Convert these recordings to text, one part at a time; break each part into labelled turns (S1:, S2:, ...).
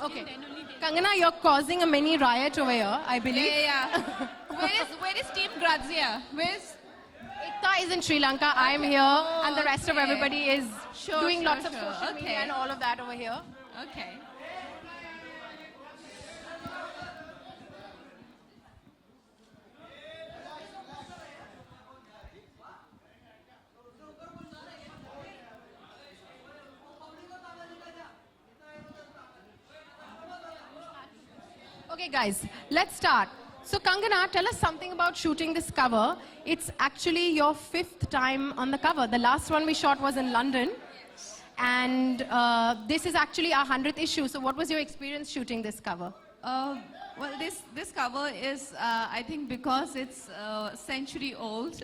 S1: Okay. Kangana, you're causing a mini riot over here, I believe.
S2: Yeah. Where is Team Grazia? Where's...
S1: Ekta is in Sri Lanka, I'm here, and the rest of everybody is doing lots of social media and all of that over here.
S2: Okay.
S1: Okay, guys, let's start. So, Kangana, tell us something about shooting this cover. It's actually your 5th time on the cover. The last one we shot was in London. And this is actually our 100th issue. So, what was your experience shooting this cover?
S2: Well, this cover is, I think, because it's century old.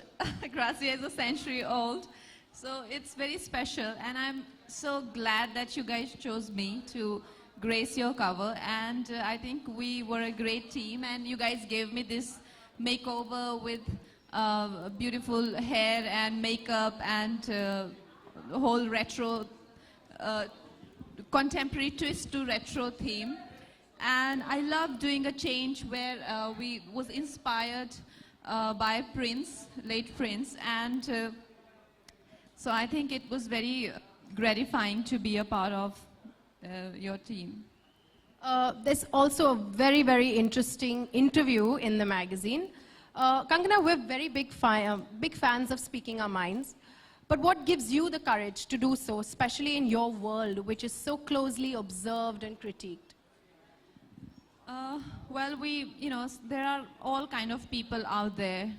S2: Grazia is a century old. So, it's very special. And I'm so glad that you guys chose me to grace your cover, and I think we were a great team, and you guys gave me this makeover with beautiful hair and makeup and the whole retro, contemporary twist to retro theme. And I love doing a change where we was inspired by Prince, late Prince, and so I think it was very gratifying to be a part of your team.
S1: There's also a very, very interesting interview in the magazine. Kangana, we're very big fans of speaking our minds. But what gives you the courage to do so, especially in your world, which is so closely observed and critiqued?
S2: Well, there are all kind of people out there.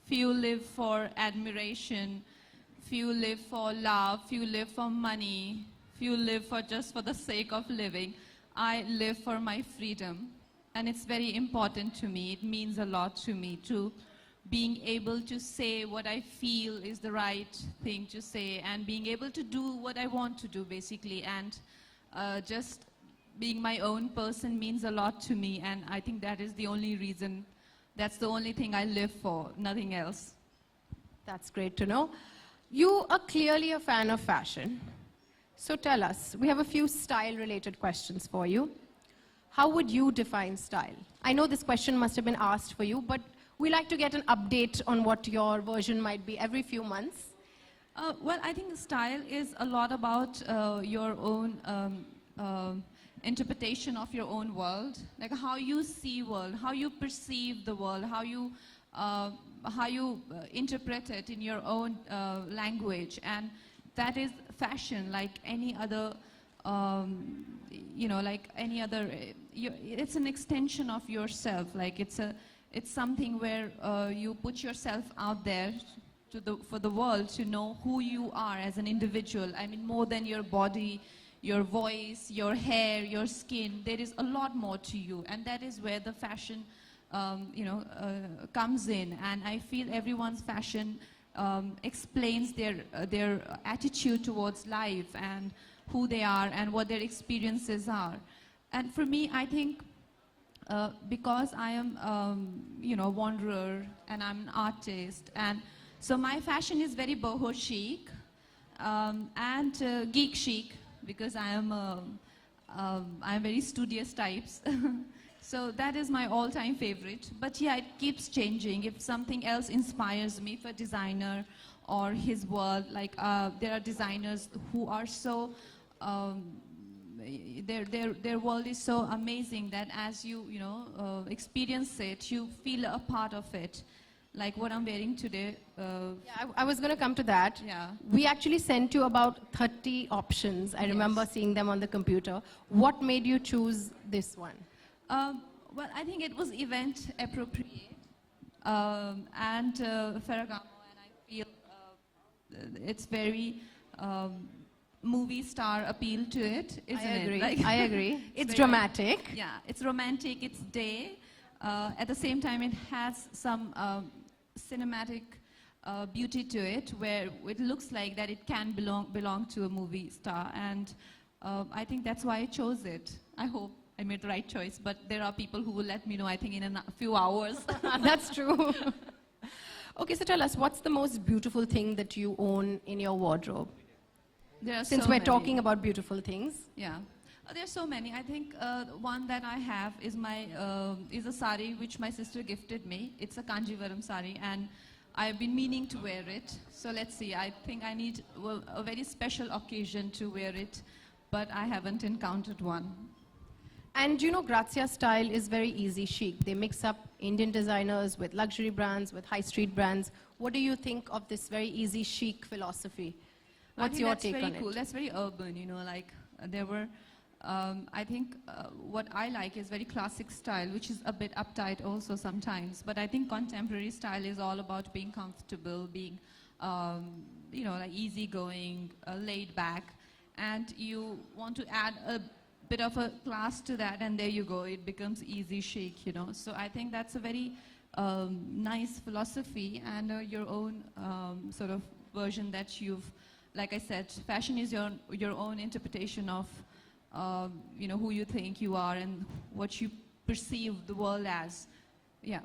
S2: Few live for admiration, few live for love, few live for money, few live for just for the sake of living. I live for my freedom, and it's very important to me. It means a lot to me, to being able to say what I feel is the right thing to say, and being able to do what I want to do, basically. And just being my own person means a lot to me, and I think that is the only reason, that's the only thing I live for, nothing else.
S1: That's great to know. You are clearly a fan of fashion. So tell us, we have a few style-related questions for you. How would you define style? I know this question must have been asked for you, but we like to get an update on what your version might be every few months.
S2: Well, I think style is a lot about your own interpretation of your own world, like how you see world, how you perceive the world, how you interpret it in your own language, and that is fashion, like any other, like any other. It's an extension of yourself. Like it's something where you put yourself out there for the world to know who you are as an individual. I mean, more than your body, your voice, your hair, your skin. There is a lot more to you, and that is where the fashion, comes in. And I feel everyone's fashion explains their attitude towards life and who they are and what their experiences are. And for me, I think because I am, a wanderer and I'm an artist, and so my fashion is very boho chic and geek chic, because I'm very studious types. So that is my all-time favorite. But yeah, it keeps changing. If something else inspires me, for designer or his world, like there are designers who are so, their world is so amazing that as you experience it, you feel a part of it. Like what I'm wearing today.
S1: Yeah, I was going to come to that.
S2: Yeah.
S1: We actually sent you about 30 options. I remember seeing them on the computer. What made you choose this one?
S2: Well, I think it was event appropriate and Ferragamo, and I feel it's very movie star appeal to it, isn't it? Like,
S1: I agree. It's dramatic.
S2: Yeah, it's romantic, it's day. At the same time, it has some cinematic beauty to it, where it looks like that it can belong to a movie star, and I think that's why I chose it. I hope I made the right choice, but there are people who will let me know, I think, in a few hours.
S1: That's true. Okay, so tell us, what's the most beautiful thing that you own in your wardrobe?
S2: There are
S1: Since
S2: so
S1: we're
S2: many.
S1: talking about beautiful things.
S2: Yeah. There's so many. I think one that I have is a sari which my sister gifted me. It's a Kanjivaram sari, and I've been meaning to wear it. So let's see. I think I need a very special occasion to wear it, but I haven't encountered one.
S1: And you know, Grazia style is very easy chic. They mix up Indian designers with luxury brands, with high street brands. What do you think of this very easy chic philosophy? What's your take on it?
S2: That's very cool. That's very urban, you know, like there were, I think what I like is very classic style, which is a bit uptight also sometimes. But I think contemporary style is all about being comfortable, being, you know, like easygoing, laid back. And you want to add a bit of a class to that, and there you go. It becomes easy chic, you know. So I think that's a very nice philosophy and your own sort of version that you've, like I said, fashion is your own interpretation of, you know, who you think you are and what you perceive the world as. Yeah.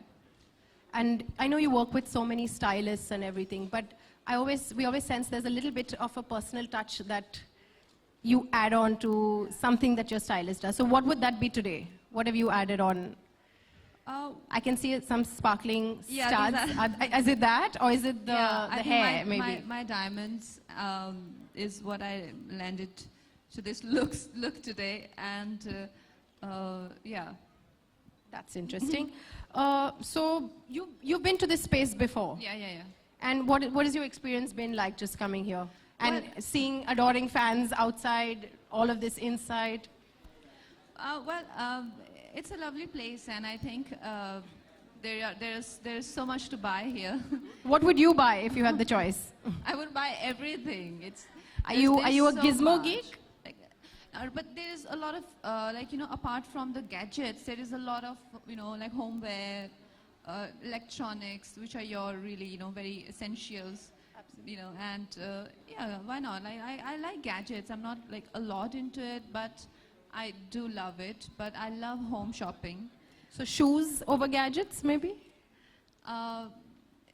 S1: And I know you work with so many stylists and everything, but we always sense there's a little bit of a personal touch that you add on to something that your stylist does. So what would that be today? What have you added on? I can see some sparkling studs. Is it that, or is it the
S2: I
S1: hair,
S2: think
S1: maybe?
S2: my diamonds is what I landed to this look today, and yeah.
S1: That's interesting. So you've been to this space before.
S2: Yeah.
S1: And what has your experience been like just coming here? And seeing adoring fans outside, all of this inside?
S2: It's a lovely place, and I think there's so much to buy here.
S1: What would you buy if you had the choice?
S2: I would buy everything.
S1: Are you a
S2: so
S1: gizmo
S2: much.
S1: geek?
S2: Like, but there's a lot of like, you know, apart from the gadgets, there is a lot of, you know, like homeware, electronics, which are your really, you know, very essentials. You know, and yeah, why not? I like gadgets. I'm not like a lot into it, but I do love it. But I love home shopping.
S1: So shoes over gadgets, maybe?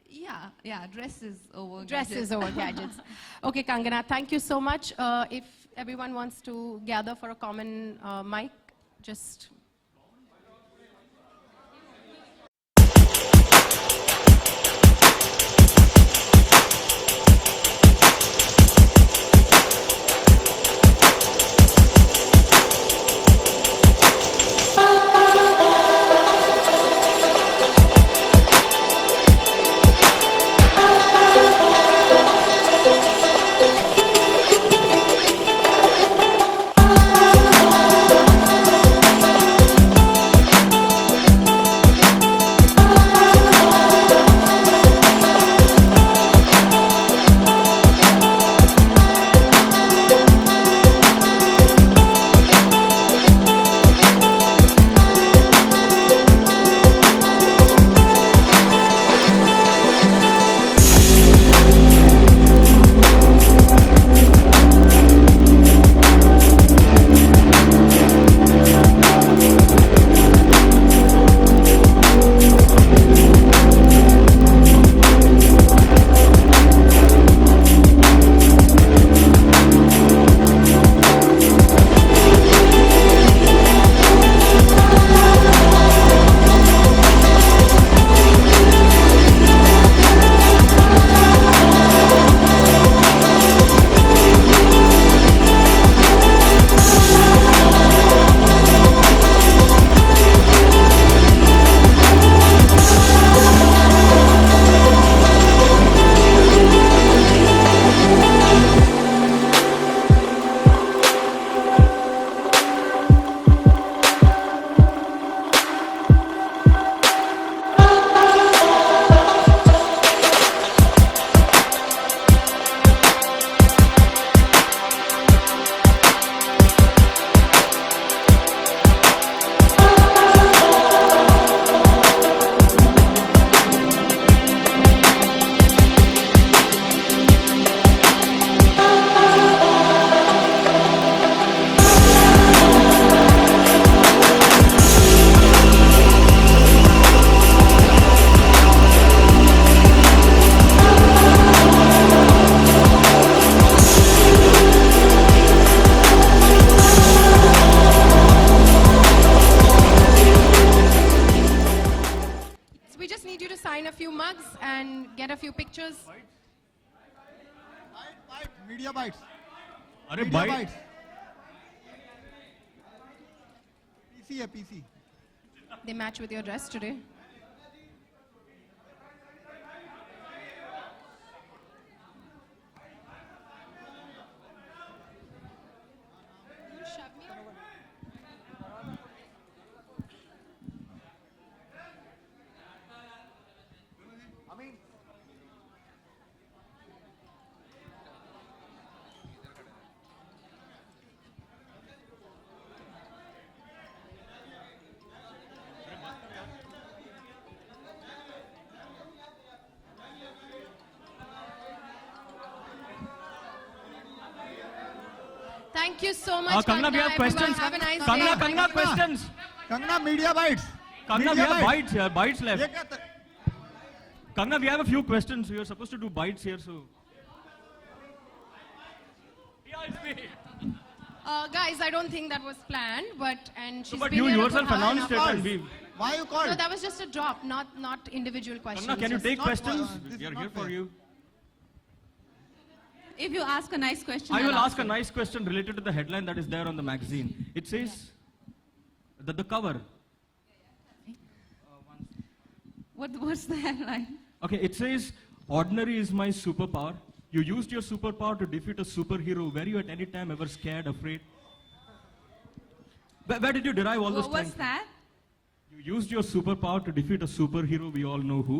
S2: Yeah, dresses over
S1: Dresses
S2: gadgets.
S1: over gadgets. Okay, Kangana, thank you so much. If everyone wants to gather for a common mic, just... few mugs and get a few pictures.
S3: Media bites.
S4: अरे
S3: Media
S4: bite
S3: bites. PC है PC.
S1: They match with your dress today. Thank you so much,
S4: Kangna, we have
S1: Everyone
S4: questions.
S1: have a nice
S4: Kangna,
S1: day.
S4: Kangna, questions.
S3: Kangna, media bites.
S4: Kangna, we
S3: Media
S4: have bites here, bites
S3: ये
S4: left.
S3: क्या त-
S4: Kangna, we have a few questions. We are supposed to do bites here, so. Yeah, it's me.
S1: Guys, I don't think that was planned, and she's
S4: But
S1: been
S4: you
S1: here a
S4: yourself
S1: good half an
S4: announced it
S1: hour.
S4: and we.
S3: Why you
S1: No,
S3: called?
S1: that was just a drop, not individual questions.
S4: Kangna, can you
S1: Just-
S4: take
S3: not-
S4: questions?
S3: this is
S4: We are
S3: not
S4: here for
S3: fair.
S4: you.
S2: If you ask a nice question,
S4: I will
S2: I'll
S4: ask a nice question related to the headline that is there on the magazine. It says that the cover.
S2: What's the headline?
S4: Okay, it says, ordinary is my superpower. You used your superpower to defeat a superhero. Were you at any time ever scared, afraid? Where did you derive all this
S2: What's
S4: time?
S2: that?
S4: You used your superpower to defeat a superhero, we all know who.